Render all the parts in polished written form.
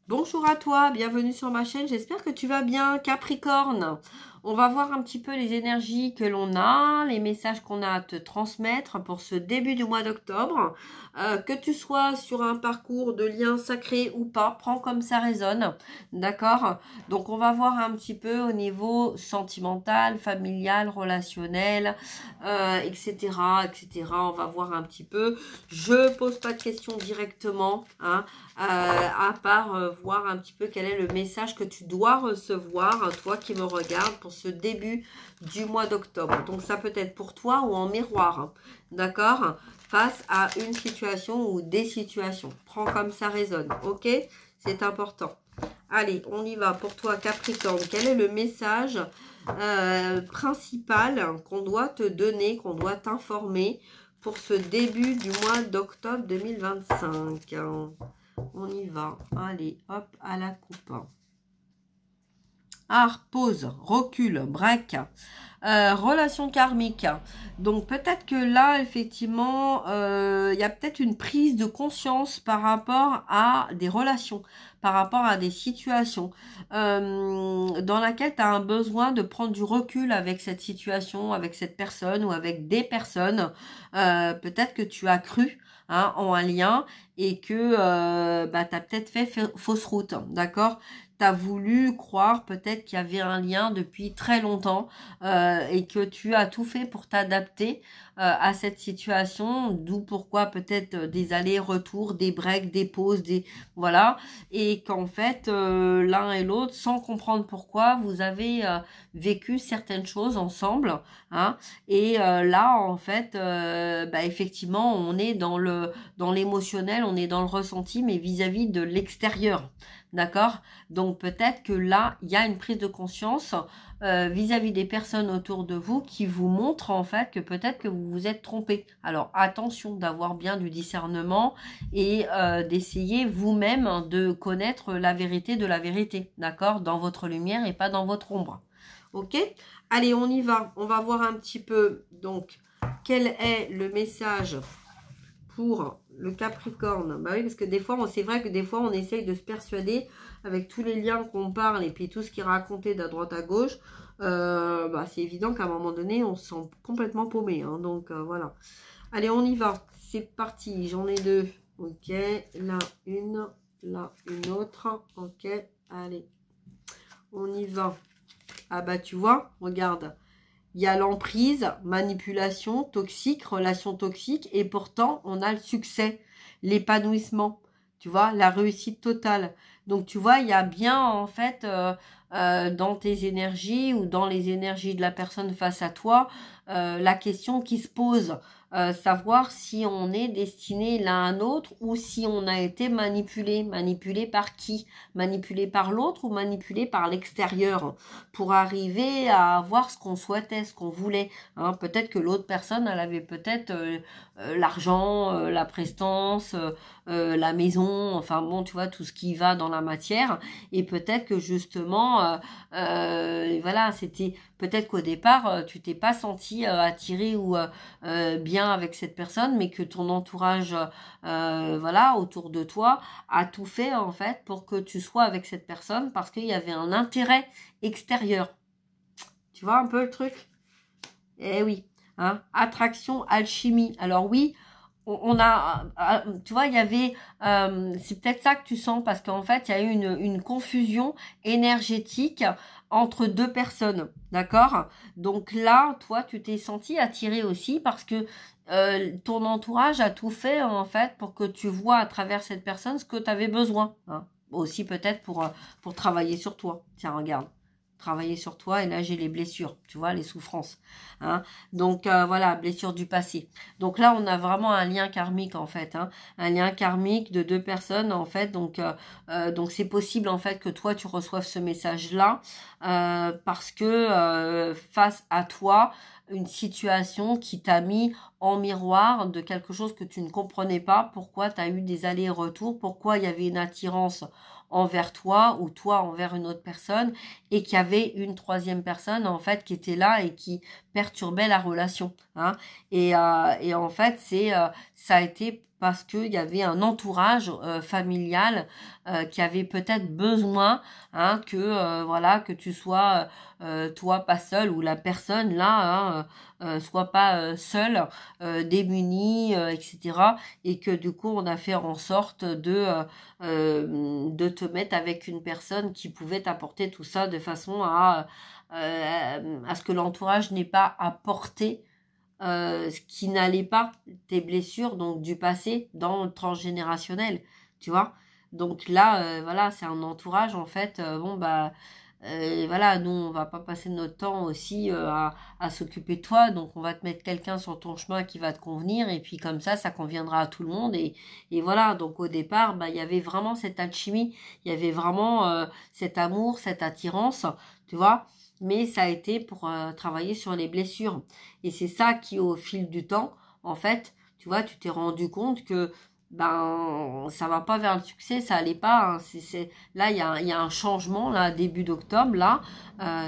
Bonjour à toi, bienvenue sur ma chaîne, j'espère que tu vas bien Capricorne. On va voir un petit peu les énergies que l'on a, les messages qu'on a à te transmettre pour ce début du mois d'octobre. Que tu sois sur un parcours de lien sacré ou pas, prends comme ça résonne, d'accord? Donc on va voir un petit peu au niveau sentimental, familial, relationnel, etc., etc. On va voir un petit peu. Je pose pas de questions directement, hein. À part voir un petit peu quel est le message que tu dois recevoir, toi qui me regardes, pour ce début du mois d'octobre. Donc ça peut être pour toi ou en miroir, hein, d'accord? Face à une situation ou des situations. Prends comme ça résonne, ok? C'est important. Allez, on y va pour toi Capricorne. Quel est le message principal qu'on doit te donner, qu'on doit t'informer pour ce début du mois d'octobre 2025? On y va. Allez, hop, à la coupe. Art, pause, recul, break. Relation karmique. Donc peut-être que là, effectivement, il y a peut-être une prise de conscience par rapport à des relations, par rapport à des situations dans laquelle tu as un besoin de prendre du recul avec cette situation, avec cette personne ou avec des personnes. Peut-être que tu as cru en un lien et que tu as peut-être fait fausse route, d'accord? Tu as voulu croire peut-être qu'il y avait un lien depuis très longtemps et que tu as tout fait pour t'adapter à cette situation, d'où pourquoi peut-être des allers-retours, des breaks, des pauses, voilà, et qu'en fait l'un et l'autre, sans comprendre pourquoi, vous avez vécu certaines choses ensemble, hein, et là en fait, effectivement, on est dans l'émotionnel, on est dans le ressenti, mais vis-à-vis de l'extérieur. D'accord? Donc peut-être que là, il y a une prise de conscience vis-à-vis des personnes autour de vous qui vous montrent en fait que peut-être que vous vous êtes trompé. Alors attention d'avoir bien du discernement et d'essayer vous-même de connaître la vérité de la vérité, d'accord? Dans votre lumière et pas dans votre ombre. Ok? Allez, on y va. On va voir un petit peu donc quel est le message pour le Capricorne. Bah oui, parce que des fois, c'est vrai que des fois, on essaye de se persuader avec tous les liens qu'on parle et puis tout ce qui est raconté de droite à gauche. C'est évident qu'à un moment donné, on se sent complètement paumé. Hein, donc, voilà. Allez, on y va. C'est parti. J'en ai deux. Ok. Là, une autre. Ok. Allez. On y va. Ah bah, tu vois, regarde. Il y a l'emprise, manipulation, toxique, relation toxique, et pourtant, on a le succès, l'épanouissement, tu vois, la réussite totale. Donc, tu vois, il y a bien, en fait, dans tes énergies ou dans les énergies de la personne face à toi, la question qui se pose, savoir si on est destiné l'un à l'autre ou si on a été manipulé. Manipulé par qui? Manipulé par l'autre ou manipulé par l'extérieur pour arriver à avoir ce qu'on souhaitait, ce qu'on voulait. Hein. Peut-être que l'autre personne, elle avait peut-être l'argent, la prestance, la maison, enfin bon, tu vois, tout ce qui va dans la matière. Et peut-être que justement, voilà, c'était peut-être qu'au départ, tu t'es pas senti attiré ou bien avec cette personne, mais que ton entourage, voilà, autour de toi, a tout fait en fait pour que tu sois avec cette personne parce qu'il y avait un intérêt extérieur. Tu vois un peu le truc? Eh oui, hein, attraction, alchimie. Alors oui, on a, tu vois, il y avait, c'est peut-être ça que tu sens parce qu'en fait, il y a eu une confusion énergétique entre deux personnes, d'accord? Donc là, toi, tu t'es senti attiré aussi parce que ton entourage a tout fait en fait pour que tu vois à travers cette personne ce que tu avais besoin. Hein. Aussi peut-être pour travailler sur toi. Tiens, regarde. Travailler sur toi et là j'ai les blessures, tu vois, les souffrances. Hein. Donc voilà, blessures du passé. Donc là on a vraiment un lien karmique en fait, hein, un lien karmique de deux personnes en fait. Donc c'est possible en fait que toi tu reçoives ce message là parce que face à toi une situation qui t'a mis en miroir de quelque chose que tu ne comprenais pas, pourquoi tu as eu des allers-retours, pourquoi il y avait une attirance envers toi ou toi envers une autre personne et qu'il y avait une troisième personne en fait qui était là et qui perturbait la relation. Hein. Et en fait, ça a été parce qu'il y avait un entourage familial qui avait peut-être besoin que voilà, que tu sois toi pas seul, ou la personne là soit pas seule, démunie, etc. Et que du coup on a fait en sorte de te mettre avec une personne qui pouvait t'apporter tout ça de façon à ce que l'entourage n'ait pas à porter ce qui n'allait pas, tes blessures donc du passé dans le transgénérationnel, tu vois. Donc là, voilà, c'est un entourage en fait. Bon bah voilà, nous on va pas passer notre temps aussi à s'occuper de toi, donc on va te mettre quelqu'un sur ton chemin qui va te convenir, et puis comme ça conviendra à tout le monde, et voilà. Donc au départ, bah il y avait vraiment cette alchimie, il y avait vraiment cet amour, cette attirance, tu vois. Mais ça a été pour travailler sur les blessures. Et c'est ça qui, au fil du temps, en fait, tu vois, tu t'es rendu compte que ben ça va pas vers le succès, ça allait pas. Là, il y a un changement, là, début d'octobre, là,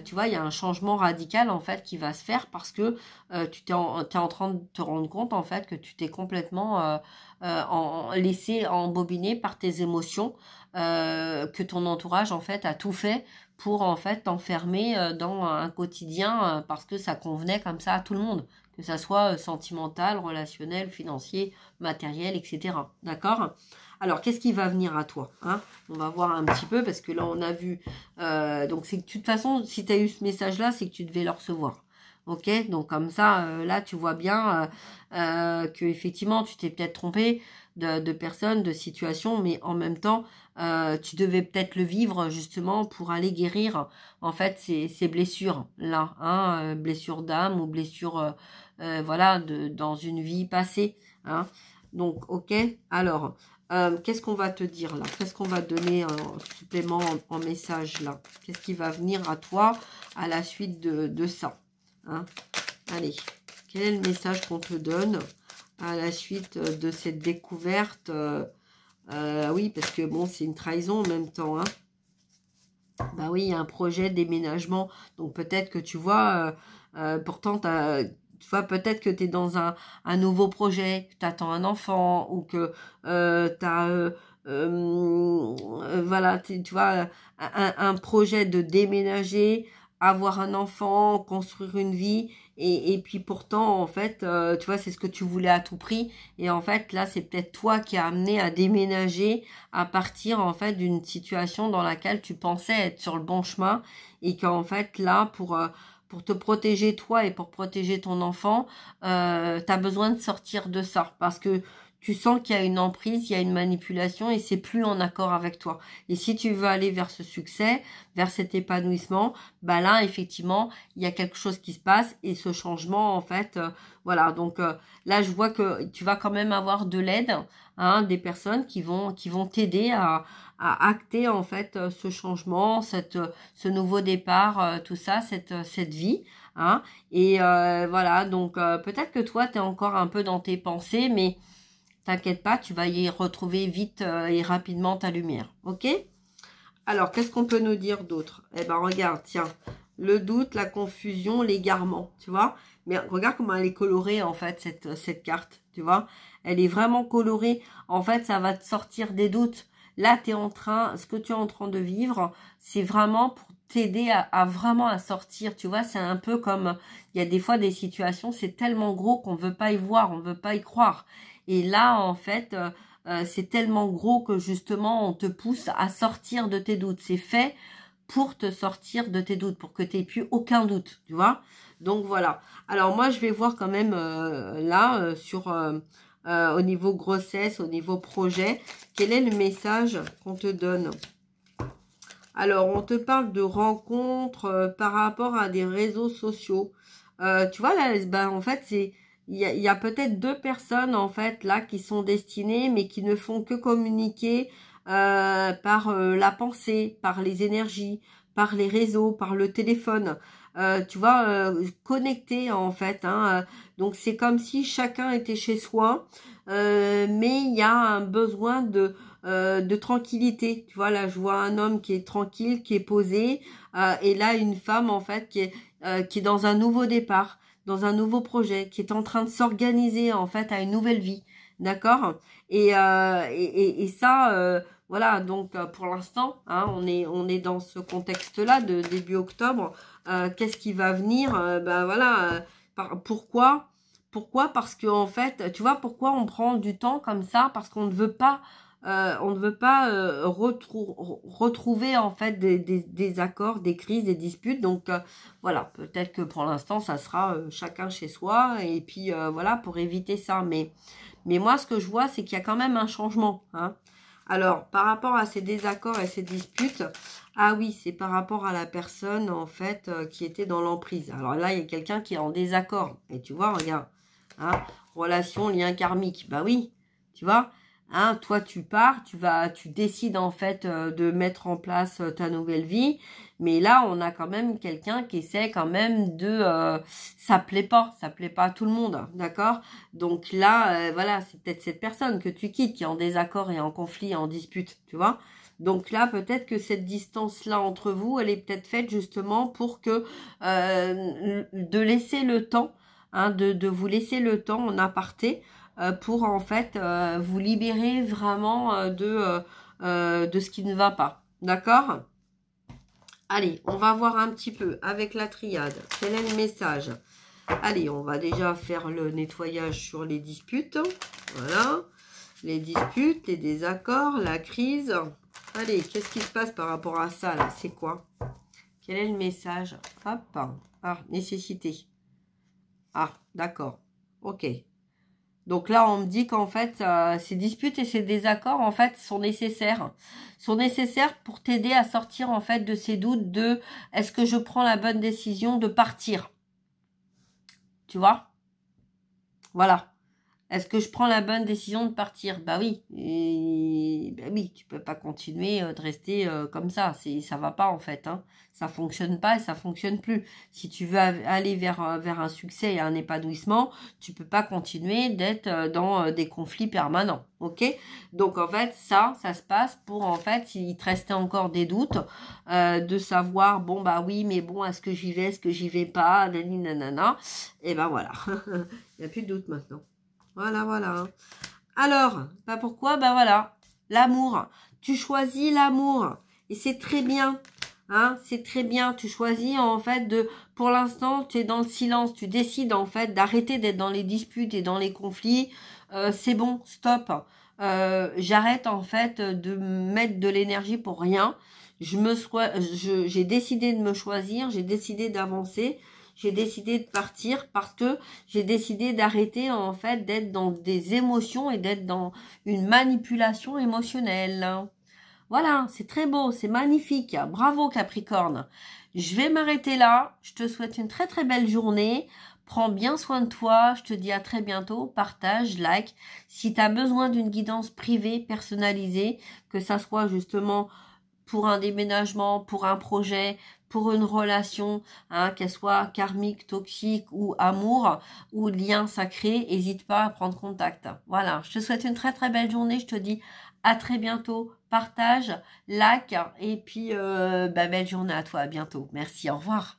tu vois, il y a un changement radical, en fait, qui va se faire parce que t'es en train de te rendre compte, en fait, que tu t'es complètement laissé embobiner par tes émotions, que ton entourage, en fait, a tout fait pour en fait t'enfermer dans un quotidien parce que ça convenait comme ça à tout le monde, que ça soit sentimental, relationnel, financier, matériel, etc. D'accord? Alors, qu'est-ce qui va venir à toi, hein? On va voir un petit peu, parce que là, on a vu... donc, c'est que de toute façon, si tu as eu ce message-là, c'est que tu devais le recevoir. Ok? Donc, comme ça, là, tu vois bien que effectivement, tu t'es peut-être trompé de personnes, de situations, mais en même temps, tu devais peut-être le vivre justement pour aller guérir en fait ces blessures là, hein, blessures d'âme ou blessures voilà dans une vie passée, hein. Donc ok, alors qu'est-ce qu'on va te dire là, qu'est-ce qu'on va te donner en supplément en message là, qu'est-ce qui va venir à toi à la suite de ça, hein? Allez, quel est le message qu'on te donne à la suite de cette découverte? Oui, parce que bon, c'est une trahison en même temps, hein. Bah oui, il y a un projet de déménagement. Donc peut-être que tu vois, pourtant, tu vois, peut-être que tu es dans un nouveau projet, que tu attends un enfant, ou que tu as, voilà, tu vois, un projet de déménager, avoir un enfant, construire une vie. Et puis pourtant, en fait, tu vois, c'est ce que tu voulais à tout prix. Et en fait, là, c'est peut-être toi qui as amené à déménager à partir, en fait, d'une situation dans laquelle tu pensais être sur le bon chemin. Et qu'en fait, là, pour te protéger toi et pour protéger ton enfant, tu as besoin de sortir de ça. Parce que tu sens qu'il y a une emprise, il y a une manipulation et c'est plus en accord avec toi. Et si tu veux aller vers ce succès, vers cet épanouissement, bah là, effectivement, il y a quelque chose qui se passe et ce changement, en fait, voilà. Donc là, je vois que tu vas quand même avoir de l'aide, hein, des personnes qui vont t'aider à acter, en fait, ce changement, ce nouveau départ, tout ça, cette vie, hein. Et voilà, donc peut-être que toi, tu es encore un peu dans tes pensées, mais t'inquiète pas, tu vas y retrouver vite et rapidement ta lumière. Ok? Alors, qu'est-ce qu'on peut nous dire d'autre? Eh ben, regarde, tiens. Le doute, la confusion, l'égarement, tu vois? Mais regarde comment elle est colorée, en fait, cette carte, tu vois? Elle est vraiment colorée. En fait, ça va te sortir des doutes. Là, ce que tu es en train de vivre, c'est vraiment pour t'aider vraiment à sortir, tu vois? C'est un peu comme, il y a des fois des situations, c'est tellement gros qu'on veut pas y voir, on veut pas y croire. Et là, en fait, c'est tellement gros que justement, on te pousse à sortir de tes doutes. C'est fait pour te sortir de tes doutes, pour que tu n'aies plus aucun doute, tu vois. Donc, voilà. Alors, moi, je vais voir quand même là, au niveau grossesse, au niveau projet, quel est le message qu'on te donne? Alors, on te parle de rencontres par rapport à des réseaux sociaux. Tu vois, là, ben, en fait, il y a peut-être deux personnes, en fait, là, qui sont destinées, mais qui ne font que communiquer par la pensée, par les énergies, par les réseaux, par le téléphone. Tu vois, connectés, en fait, hein. Donc, c'est comme si chacun était chez soi, mais il y a un besoin de tranquillité. Tu vois, là, je vois un homme qui est tranquille, qui est posé, et là, une femme, en fait, qui est dans un nouveau départ, dans un nouveau projet, qui est en train de s'organiser, en fait, à une nouvelle vie. d'accord? Et ça, voilà, donc pour l'instant, hein, on est dans ce contexte-là de début octobre. Qu'est-ce qui va venir? Ben voilà, pourquoi? Pourquoi? Parce que en fait, tu vois, pourquoi on prend du temps comme ça? Parce qu'on ne veut pas, retrouver en fait des accords, des crises, des disputes. Donc voilà, peut-être que pour l'instant, ça sera chacun chez soi. Et puis voilà, pour éviter ça. Mais moi, ce que je vois, c'est qu'il y a quand même un changement, hein. Alors, par rapport à ces désaccords et ces disputes, ah oui, c'est par rapport à la personne, en fait, qui était dans l'emprise. Alors là, il y a quelqu'un qui est en désaccord. Et tu vois, regarde, hein, relation, lien karmique. Bah oui, tu vois, hein, toi, tu pars, tu décides, en fait, de mettre en place ta nouvelle vie. Mais là, on a quand même quelqu'un qui essaie quand même ça plaît pas à tout le monde, d'accord? Donc là, voilà, c'est peut-être cette personne que tu quittes qui est en désaccord et en conflit, en dispute, tu vois? Donc là, peut-être que cette distance-là entre vous, elle est peut-être faite justement pour que de laisser le temps, hein, de vous laisser le temps en aparté pour en fait vous libérer vraiment de ce qui ne va pas, d'accord? Allez, on va voir un petit peu avec la triade. Quel est le message? Allez, on va déjà faire le nettoyage sur les disputes. Voilà. Les disputes, les désaccords, la crise. Allez, qu'est-ce qui se passe par rapport à ça, là? C'est quoi? Quel est le message? Hop. Ah, nécessité. Ah, d'accord. Ok. Donc là, on me dit qu'en fait, ces disputes et ces désaccords, en fait, sont nécessaires. Sont nécessaires pour t'aider à sortir, en fait, de ces doutes de est-ce que je prends la bonne décision de partir? Tu vois? Voilà. Est-ce que je prends la bonne décision de partir? Bah oui. Bah oui, tu peux pas continuer de rester comme ça. Ça va pas, en fait, hein. Ça fonctionne pas et ça fonctionne plus. Si tu veux aller vers un succès et un épanouissement, tu peux pas continuer d'être dans des conflits permanents. Ok? Donc, en fait, ça se passe pour, en fait, s'il te restait encore des doutes, de savoir, bon, bah oui, mais bon, est-ce que j'y vais, est-ce que j'y vais pas, nanana. Et ben voilà. Il n'y a plus de doute maintenant. Voilà, voilà. Alors, bah pourquoi? Bah voilà, l'amour. Tu choisis l'amour. Et c'est très bien. Hein, c'est très bien. Tu choisis en fait pour l'instant, tu es dans le silence. Tu décides en fait d'arrêter d'être dans les disputes et dans les conflits. C'est bon, stop. J'arrête en fait de mettre de l'énergie pour rien. J'ai décidé de me choisir. J'ai décidé d'avancer. J'ai décidé de partir parce que j'ai décidé d'arrêter en fait d'être dans des émotions et d'être dans une manipulation émotionnelle. Voilà, c'est très beau, c'est magnifique. Bravo Capricorne. Je vais m'arrêter là. Je te souhaite une très très belle journée. Prends bien soin de toi. Je te dis à très bientôt. Partage, like. Si tu as besoin d'une guidance privée, personnalisée, que ça soit justement pour un déménagement, pour un projet, pour une relation, hein, qu'elle soit karmique, toxique ou amour ou lien sacré, n'hésite pas à prendre contact. Voilà, je te souhaite une très très belle journée, je te dis à très bientôt, partage, like et puis belle journée à toi, à bientôt. Merci, au revoir.